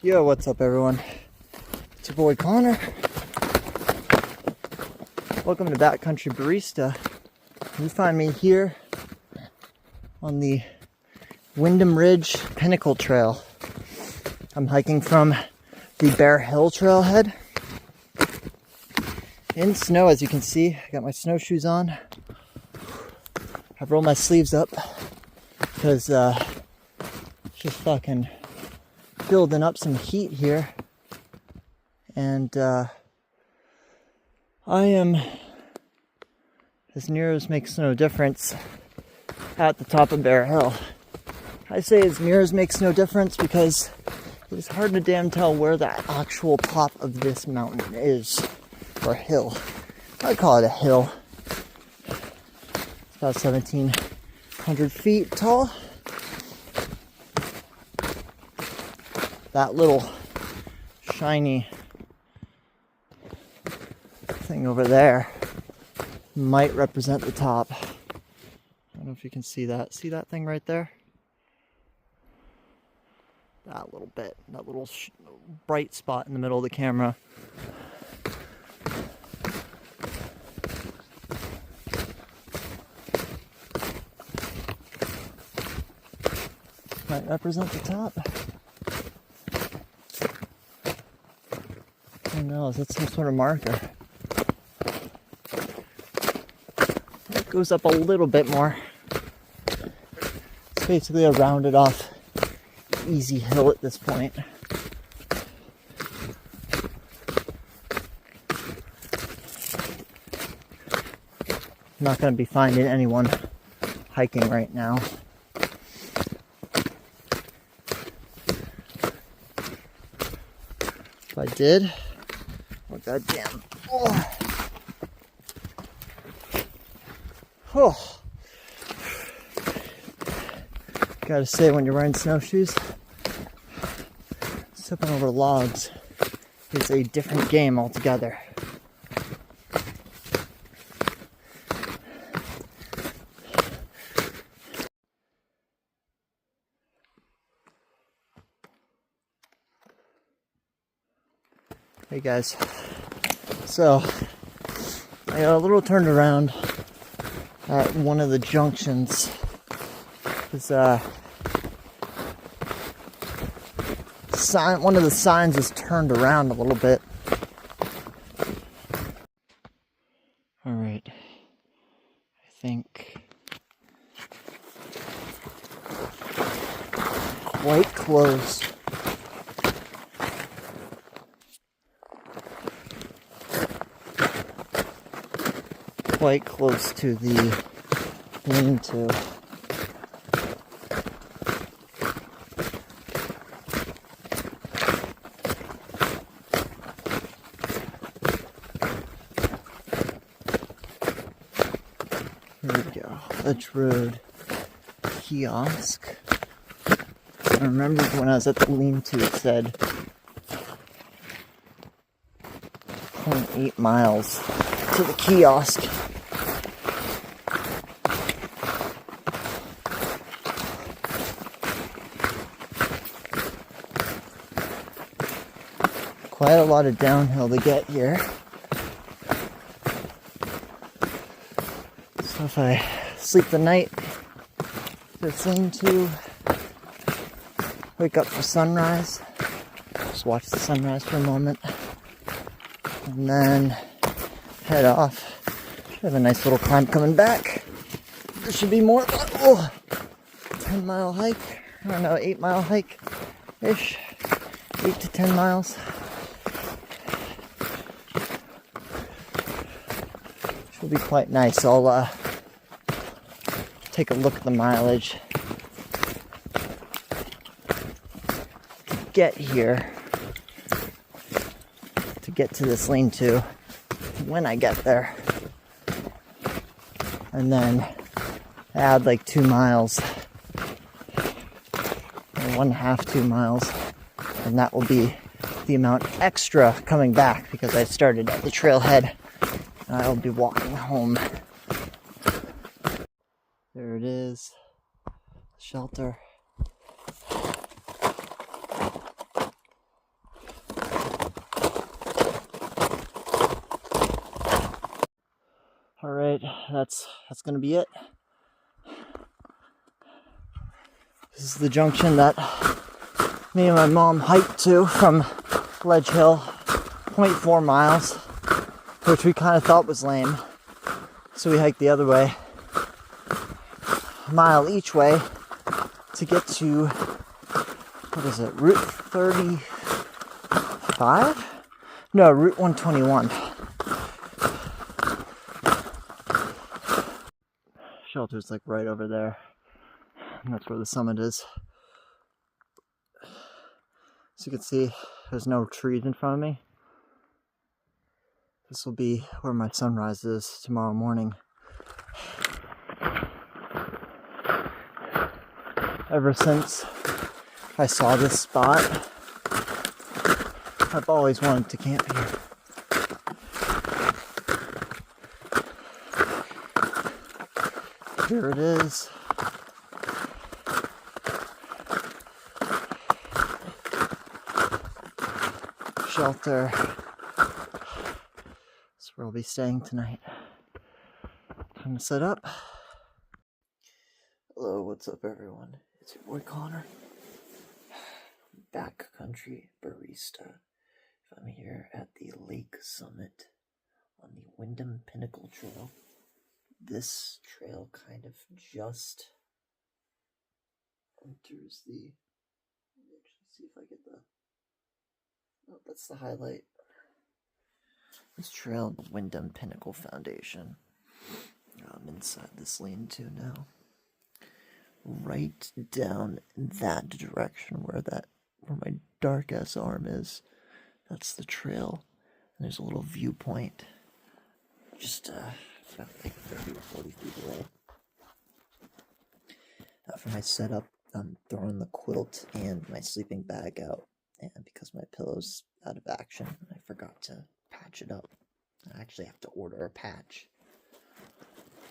Yo, what's up everyone? It's your boy Connor. Welcome to Backcountry Barista. You find me here on the Windham Ridge Pinnacle Trail. I'm hiking from the Bear Hill trailhead in snow, as you can see. I got my snowshoes on. I've rolled my sleeves up because it's just fucking building up some heat here, and I am as near as makes no difference at the top of Bear Hill. I say as near as makes no difference because it's hard to damn tell where the actual top of this mountain is, or hill. I call it a hill. It's about 1,700 feet tall. That little shiny thing over there might represent the top. I don't know if you can see that. See that thing right there? That little bit, that little bright spot in the middle of the camera. Might represent the top. Who knows? That's some sort of marker. It goes up a little bit more. It's basically a rounded off, easy hill at this point. I'm not going to be finding anyone hiking right now. If I did, oh goddamn! Oh. Gotta say, when you're wearing snowshoes, stepping over logs is a different game altogether. Hey guys, so I got a little turned around at one of the junctions. Because one of the signs is turned around a little bit. Alright, I think quite close. Quite close to the lean-to. Here we go. Ledge Road Kiosk. I remember when I was at the lean-to, it said 0.8 miles to the kiosk. Quite a lot of downhill to get here. So if I sleep the night, it's to wake up for sunrise, just watch the sunrise for a moment, and then head off. Should have a nice little climb coming back. There should be more than 10-mile hike. I don't know, 8-mile hike-ish. 8 to 10 miles. Will be quite nice. I'll take a look at the mileage to get here, to get to this lean-to when I get there, and then add like 2 miles, or 1/2, 2 miles, and that will be the amount extra coming back because I started at the trailhead. I'll be walking home. There it is. Shelter. that's gonna be it. This is the junction that me and my mom hiked to from Ledge Hill, 0.4 miles, which we kind of thought was lame. So we hiked the other way, a mile each way, to get to, what is it, Route 35? No, Route 121. Shelter's like right over there, and that's where the summit is. As you can see, there's no trees in front of me. This will be where my sunrise is tomorrow morning. Ever since I saw this spot, I've always wanted to camp here. Here it is. Shelter. That's where I'll be staying tonight. Time to set up. Hello, what's up everyone? It's your boy Connor. Backcountry Barista. I'm here at the lake summit on the Wyndham Pinnacle Trail. This trail kind of just enters the... Let me actually see if I get the... Oh, that's the highlight. This trail, the Wyndham Pinnacle Foundation. I'm inside this lean-to now. Right down in that direction where my dark ass arm is. That's the trail. And there's a little viewpoint. Just about like 30 or 40 feet away. For my setup, I'm throwing the quilt and my sleeping bag out. And because my pillow's out of action, I forgot to patch it up. I actually have to order a patch.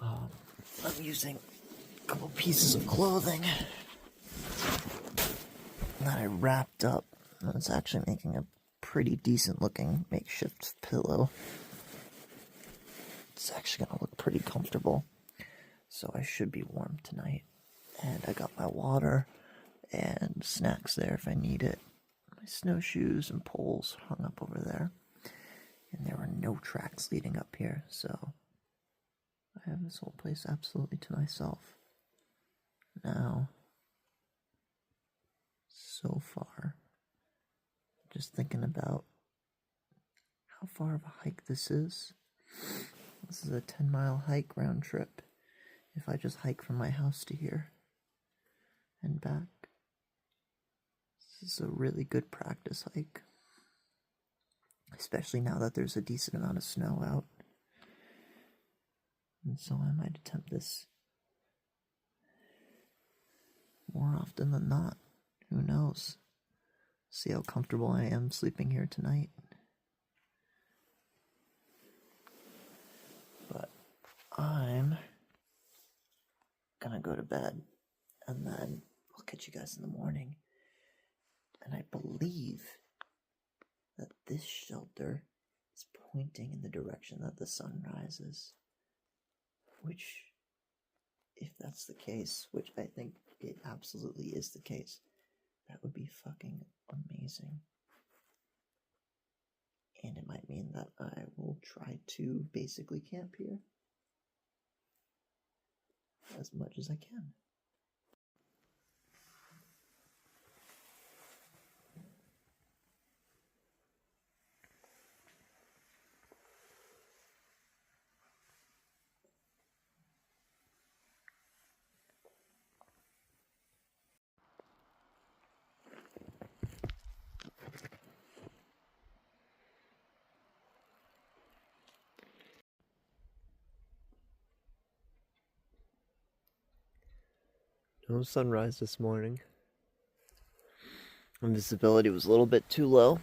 I'm using a couple pieces of clothing that I wrapped up. It's actually making a pretty decent looking makeshift pillow. It's actually gonna look pretty comfortable. So I should be warm tonight. And I got my water and snacks there if I need it. My snowshoes and poles hung up over there. And there were no tracks leading up here, so I have this whole place absolutely to myself. Now, so far, just thinking about how far of a hike this is. This is a 10-mile hike round trip. If I just hike from my house to here and back. This is a really good practice hike. Especially now that there's a decent amount of snow out. And so I might attempt this more often than not. Who knows? See how comfortable I am sleeping here tonight. But I'm gonna go to bed, and then I'll catch you guys in the morning. And I believe that this shelter is pointing in the direction that the sun rises. Which, if that's the case, which I think it absolutely is the case, that would be fucking amazing. And it might mean that I will try to basically camp here as much as I can. No sunrise this morning. And visibility was a little bit too low.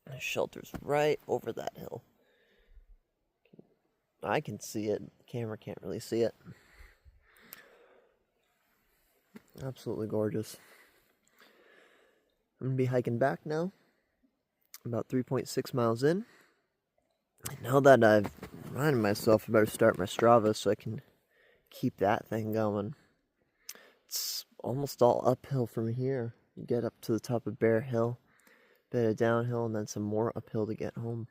The shelter's right over that hill. I can see it. The camera can't really see it. Absolutely gorgeous. I'm going to be hiking back now. About 3.6 miles in. And now that I've Reminding myself I better start my Strava so I can keep that thing going. It's almost all uphill from here. You get up to the top of Bear Hill, a bit of downhill, and then some more uphill to get home.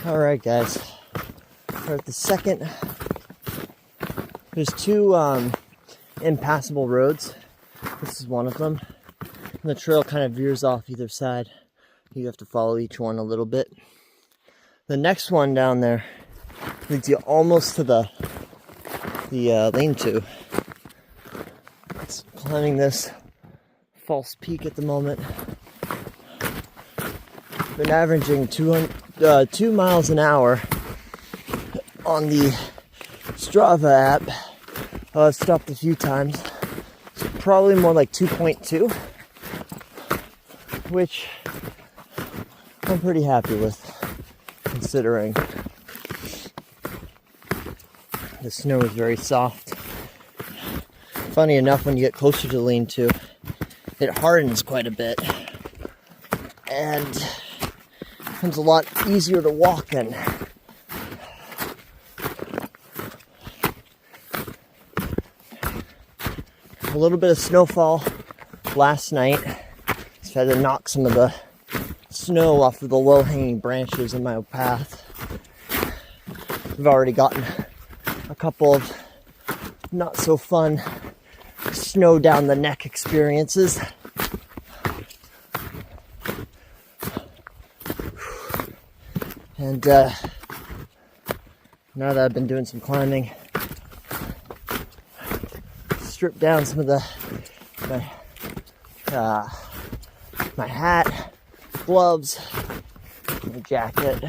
Alright guys, we're at the second. There's two impassable roads. This is one of them. And the trail kind of veers off either side. You have to follow each one a little bit. The next one down there leads you almost to the lean-to. It's climbing this false peak at the moment. Been averaging 2 miles an hour on the Strava app. I've stopped a few times. It's probably more like 2.2, which I'm pretty happy with, considering the snow is very soft. Funny enough, when you get closer to lean-to, it hardens quite a bit and becomes a lot easier to walk in. A little bit of snowfall last night. Just had to knock some of the snow off of the low-hanging branches in my path. I've already gotten a couple of not so fun snow down the neck experiences. And now that I've been doing some climbing, stripped down some of my hat, gloves, my jacket.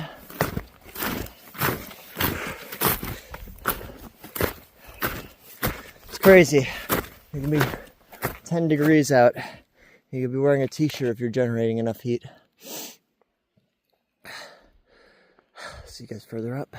It's crazy. It can be 10 degrees out. You could be wearing a t-shirt if you're generating enough heat. See you guys further up.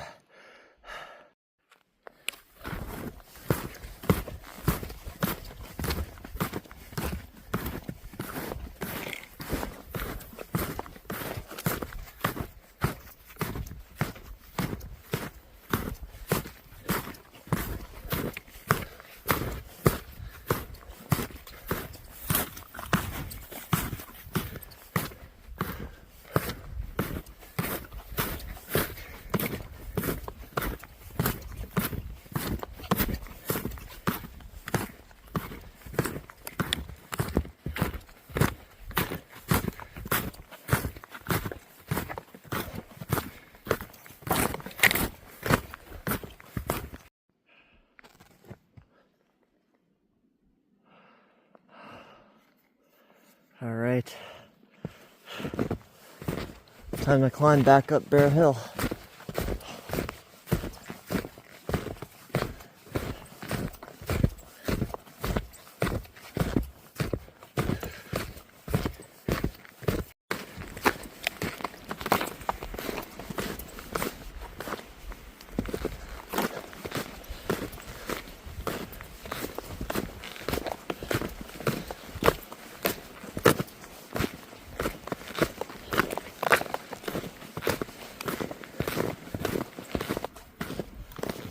All right, time to climb back up Bear Hill.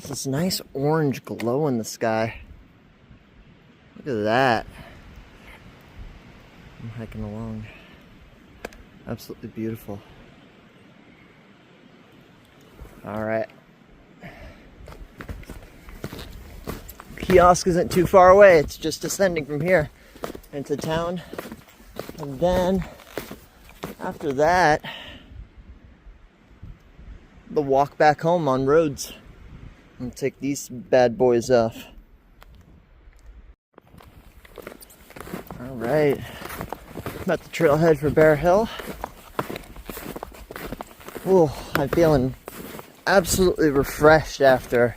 This nice orange glow in the sky. Look at that. I'm hiking along. Absolutely beautiful. All right. Kiosk isn't too far away. It's just descending from here into town. And then after that, the walk back home on roads. I'm gonna take these bad boys off. All right, I'm at the trailhead for Bear Hill. Oh, I'm feeling absolutely refreshed after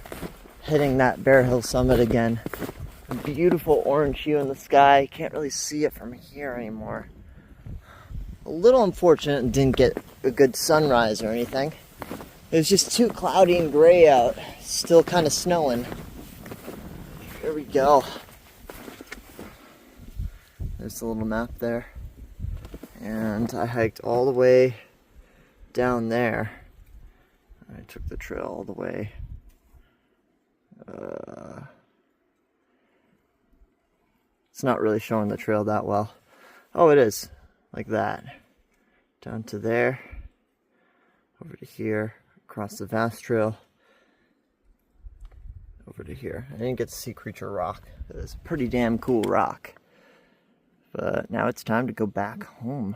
hitting that Bear Hill summit again. A beautiful orange hue in the sky. Can't really see it from here anymore. A little unfortunate and didn't get a good sunrise or anything. It was just too cloudy and gray out. Still kind of snowing. Here we go. There's the little map there. And I hiked all the way down there. I took the trail all the way. It's not really showing the trail that well. Oh, it is. Like that. Down to there. Over to here. Across the vast trail. Over to here. I didn't get to see Creature Rock. It was a pretty damn cool rock. But now it's time to go back home.